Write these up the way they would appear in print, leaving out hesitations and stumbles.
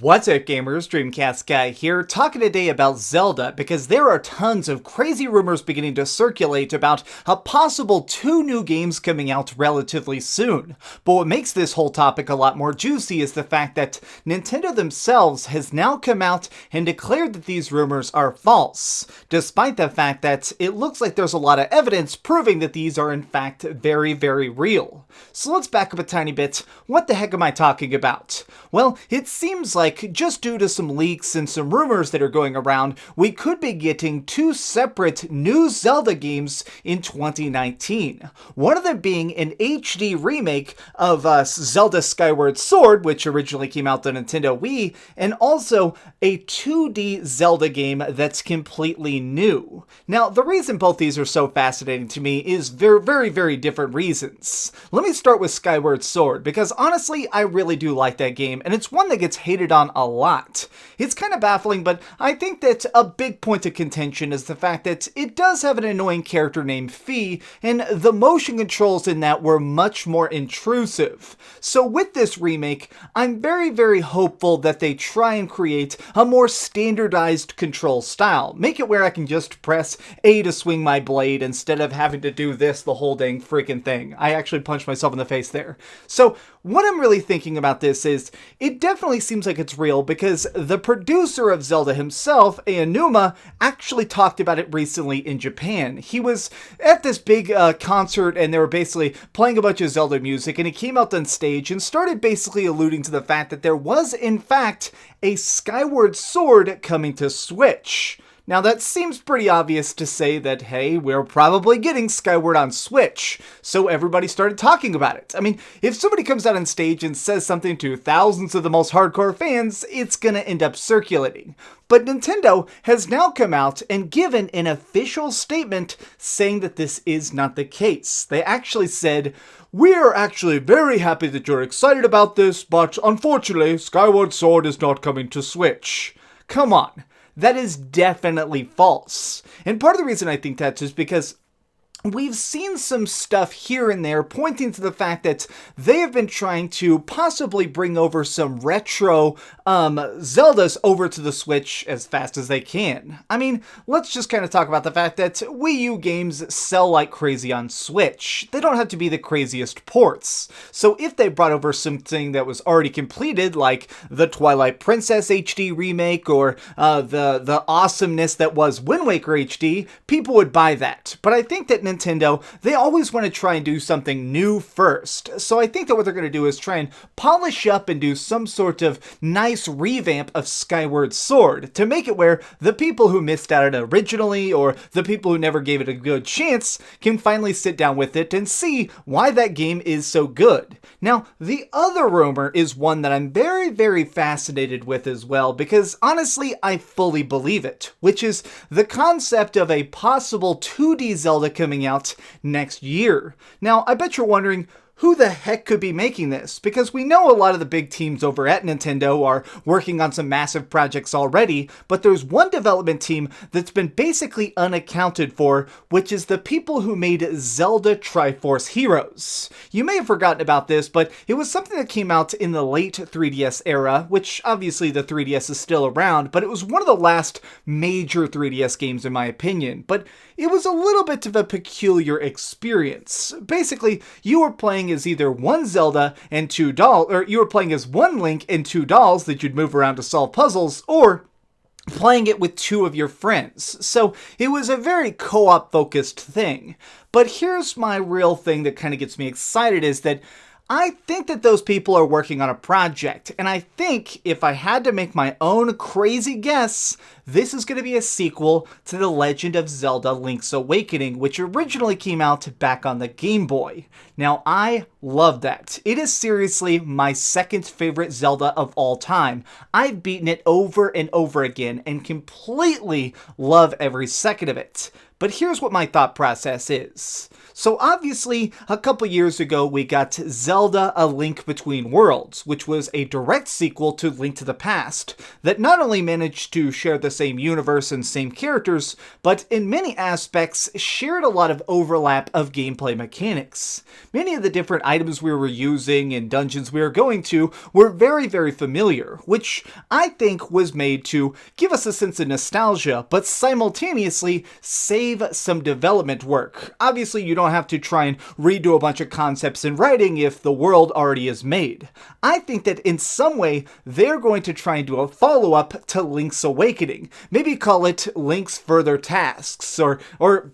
What's up gamers, DreamcastGuy here, talking today about Zelda because there are tons of crazy rumors beginning to circulate about a possible 2 new games coming out relatively soon. But what makes this whole topic a lot more juicy is the fact that Nintendo themselves has now come out and declared that these rumors are false, despite the fact that it looks like there's a lot of evidence proving that these are in fact very, very real. So let's back up a tiny bit. What the heck am I talking about? Well, it seems like just due to some leaks and some rumors that are going around, we could be getting 2 separate new Zelda games in 2019. One of them being an HD remake of Zelda Skyward Sword, which originally came out on Nintendo Wii, and also a 2D Zelda game that's completely new. Now, the reason both these are so fascinating to me is very different reasons. Let me start with Skyward Sword, because honestly, I really do like that game, and it's one that gets hated on a lot. It's kind of baffling, but I think that a big point of contention is the fact that it does have an annoying character named Fi, and the motion controls in that were much more intrusive. So with this remake, I'm very hopeful that they try and create a more standardized control style. Make it where I can just press A to swing my blade instead of having to do this the whole dang freaking thing. I actually punched myself in the face there. So what I'm really thinking about this is, it definitely seems like it's real because the producer of Zelda himself, Aonuma, actually talked about it recently in Japan. He was at this big concert and they were basically playing a bunch of Zelda music, and he came out on stage and started basically alluding to the fact that there was in fact a Skyward Sword coming to Switch. Now that seems pretty obvious to say that, hey, we're probably getting Skyward on Switch, so everybody started talking about it. I mean, if somebody comes out on stage and says something to thousands of the most hardcore fans, it's gonna end up circulating. But Nintendo has now come out and given an official statement saying that this is not the case. They actually said, "We are actually very happy that you're excited about this, but unfortunately, Skyward Sword is not coming to Switch." Come on. That is definitely false. And part of the reason I think that is because we've seen some stuff here and there pointing to the fact that they have been trying to possibly bring over some retro Zeldas over to the Switch as fast as they can. I mean, let's just kind of talk about the fact that Wii U games sell like crazy on Switch. They don't have to be the craziest ports. So if they brought over something that was already completed, like the Twilight Princess HD remake or the awesomeness that was Wind Waker HD, people would buy that. But I think that Nintendo, they always want to try and do something new first. So I think that what they're going to do is try and polish up and do some sort of nice revamp of Skyward Sword to make it where the people who missed out on it originally, or the people who never gave it a good chance, can finally sit down with it and see why that game is so good. Now, the other rumor is one that I'm very fascinated with as well, because honestly, I fully believe it, which is the concept of a possible 2D Zelda coming out next year. Now, I bet you're wondering, who the heck could be making this? Because we know a lot of the big teams over at Nintendo are working on some massive projects already, but there's one development team that's been basically unaccounted for, which is the people who made Zelda Triforce Heroes. You may have forgotten about this, but it was something that came out in the late 3DS era, which obviously the 3DS is still around, but it was one of the last major 3DS games in my opinion. But it was a little bit of a peculiar experience. Basically, you were playing as either one Zelda and 2 dolls, or you were playing as one Link and 2 dolls that you'd move around to solve puzzles, or playing it with 2 of your friends. So it was a very co-op focused thing. But here's my real thing that kind of gets me excited is that I think that those people are working on a project, and I think if I had to make my own crazy guess, this is going to be a sequel to The Legend of Zelda Link's Awakening, which originally came out back on the Game Boy. Now, I love that. It is seriously my second favorite Zelda of all time. I've beaten it over and over again and completely love every second of it. but here's what my thought process is. So obviously, a couple years ago, we got Zelda: A Link Between Worlds, which was a direct sequel to Link to the Past, that not only managed to share the same universe and same characters, but in many aspects shared a lot of overlap of gameplay mechanics. Many of the different items we were using and dungeons we were going to were very, very familiar, which I think was made to give us a sense of nostalgia, but simultaneously save some development work. Obviously, you don't have to try and redo a bunch of concepts in writing if the world already is made. I think that in some way, they're going to try and do a follow-up to Link's Awakening. Maybe call it Link's Further Tasks, or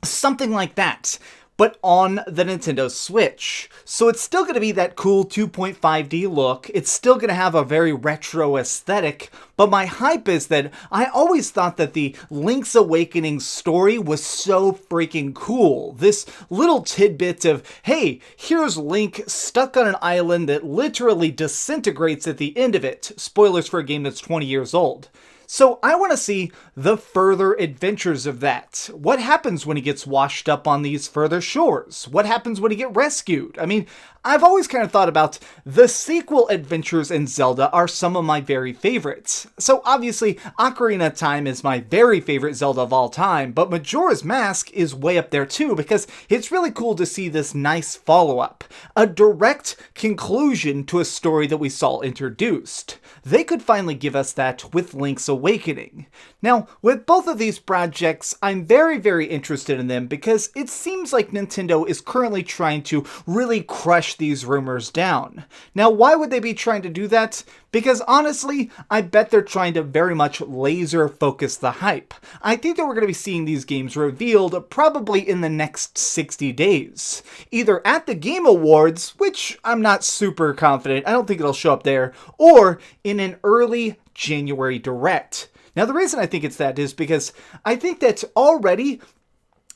something like that, but on the Nintendo Switch. So it's still going to be that cool 2.5D look, it's still going to have a very retro aesthetic, but my hype is that I always thought that the Link's Awakening story was so freaking cool. This little tidbit of, hey, here's Link stuck on an island that literally disintegrates at the end of it. Spoilers for a game that's 20 years old. So I want to see the further adventures of that. What happens when he gets washed up on these further shores? What happens when he gets rescued? I mean, I've always kind of thought about the sequel adventures in Zelda are some of my very favorites. So obviously, Ocarina of Time is my very favorite Zelda of all time, but Majora's Mask is way up there too because it's really cool to see this nice follow-up. A direct conclusion to a story that we saw introduced. They could finally give us that with Link's Awakening. Now, with both of these projects, I'm very, very interested in them because it seems like Nintendo is currently trying to really crush these rumors down. Now, why would they be trying to do that? Because honestly, I bet they're trying to very much laser focus the hype. I think that we're going to be seeing these games revealed probably in the next 60 days. Either at the Game Awards, which I'm not super confident, I don't think it'll show up there, or in an early January Direct. Now, the reason I think it's that is because I think that already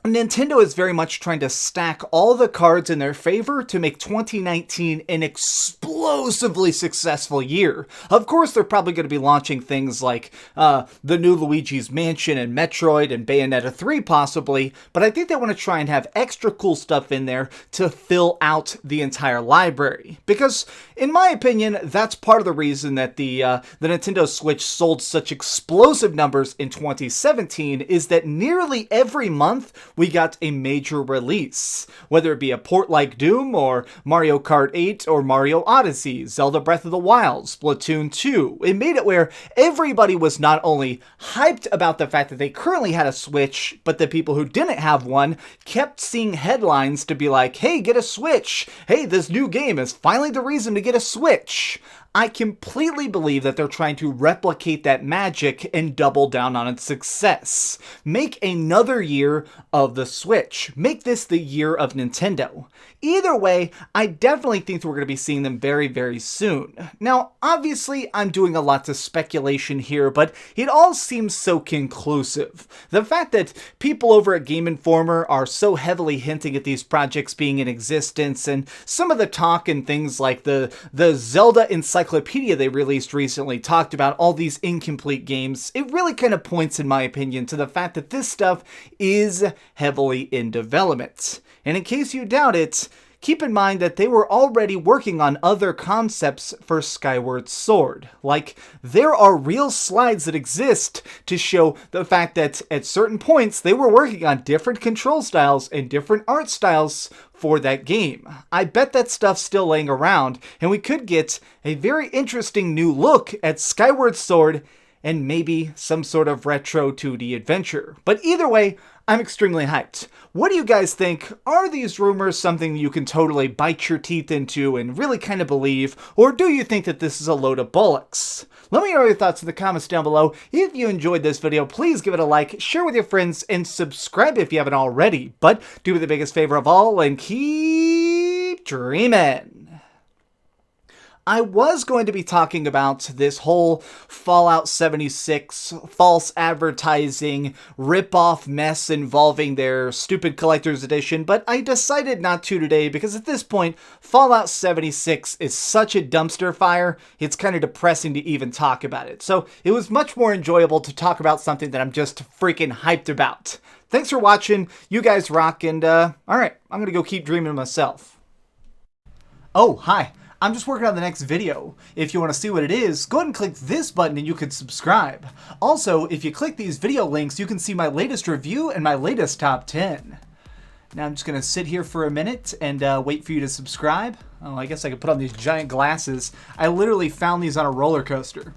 Nintendo is very much trying to stack all the cards in their favor to make 2019 an explosively successful year. Of course, they're probably going to be launching things like the new Luigi's Mansion and Metroid and Bayonetta 3 possibly, but I think they want to try and have extra cool stuff in there to fill out the entire library. Because, in my opinion, that's part of the reason that the Nintendo Switch sold such explosive numbers in 2017 is that nearly every month we got a major release, whether it be a port like Doom or Mario Kart 8 or Mario Odyssey, Zelda Breath of the Wild, Splatoon 2. It made it where everybody was not only hyped about the fact that they currently had a Switch, but the people who didn't have one kept seeing headlines to be like, hey, get a Switch! Hey, this new game is finally the reason to get a Switch! I completely believe that they're trying to replicate that magic and double down on its success. Make another year of the Switch. Make this the year of Nintendo. Either way, I definitely think that we're going to be seeing them very, very soon. Now, obviously, I'm doing a lot of speculation here, but it all seems so conclusive. The fact that people over at Game Informer are so heavily hinting at these projects being in existence, and some of the talk and things like the Zelda encyclopedia they released recently talked about all these incomplete games, it really kind of points, in my opinion, to the fact that this stuff is heavily in development. And in case you doubt it, keep in mind that they were already working on other concepts for Skyward Sword. Like, there are real slides that exist to show the fact that at certain points they were working on different control styles and different art styles for that game. I bet that stuff's still laying around, and we could get a very interesting new look at Skyward Sword and maybe some sort of retro 2D adventure. But either way, I'm extremely hyped. What do you guys think? Are these rumors something you can totally bite your teeth into and really kind of believe, or do you think that this is a load of bollocks? Let me know your thoughts in the comments down below. If you enjoyed this video, please give it a like, share with your friends, and subscribe if you haven't already. But do me the biggest favor of all and keep dreaming. I was going to be talking about this whole Fallout 76 false advertising rip-off mess involving their stupid collector's edition, but I decided not to today because at this point, Fallout 76 is such a dumpster fire, it's kind of depressing to even talk about it. So it was much more enjoyable to talk about something that I'm just freaking hyped about. Thanks for watching, you guys rock, and alright, I'm gonna go keep dreaming myself. Oh, hi. I'm just working on the next video. If you want to see what it is, go ahead and click this button and you can subscribe. Also, if you click these video links, you can see my latest review and my latest top 10. Now I'm just going to sit here for a minute and wait for you to subscribe. Oh, I guess I could put on these giant glasses. I literally found these on a roller coaster.